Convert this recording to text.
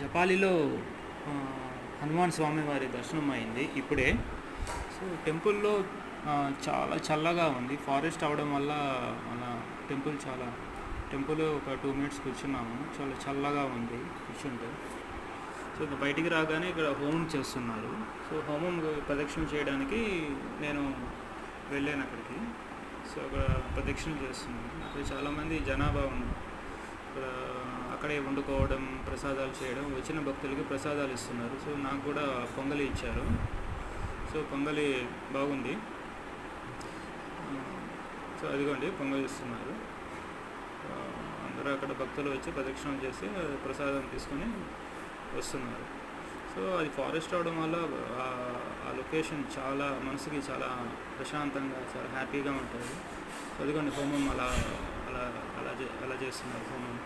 జపాలిలో హనుమాన్ స్వామి వారి దర్శనం అయింది ఇప్పుడే. సో టెంపుల్లో చాలా చల్లగా ఉంది. ఫారెస్ట్ అవ్వడం వల్ల మన టెంపుల్ ఒక 2 మినిట్స్ కూర్చున్నాము. చాలా చల్లగా ఉంది కూర్చుంటే. సో ఇంకా బయటికి రాగానే ఇక్కడ హోమం చేస్తున్నారు. సో హోమం ప్రదక్షిణ చేయడానికి నేను వెళ్ళాను అక్కడికి. సో అక్కడ ప్రదక్షిణలు చేస్తున్నాను. అక్కడ చాలామంది జనాభా ఉన్నారు. ఇక్కడ అక్కడే వండుకోవడం, ప్రసాదాలు చేయడం, వచ్చిన భక్తులకి ప్రసాదాలు ఇస్తున్నారు. సో నాకు కూడా పొంగలి ఇచ్చారు. సో పొంగలి బాగుంది. సో అదిగోండి పొంగలి ఇస్తున్నారు. అందరూ అక్కడ భక్తులు వచ్చి ప్రదక్షిణం చేసి ప్రసాదం తీసుకొని వస్తున్నారు. సో అది ఫారెస్ట్ అవడం వల్ల ఆ లొకేషన్ చాలా మనసుకి చాలా ప్రశాంతంగా, చాలా హ్యాపీగా ఉంటుంది. అదిగోండి హోమం అలా అలా అలా అలా చేస్తున్నారు హోమం.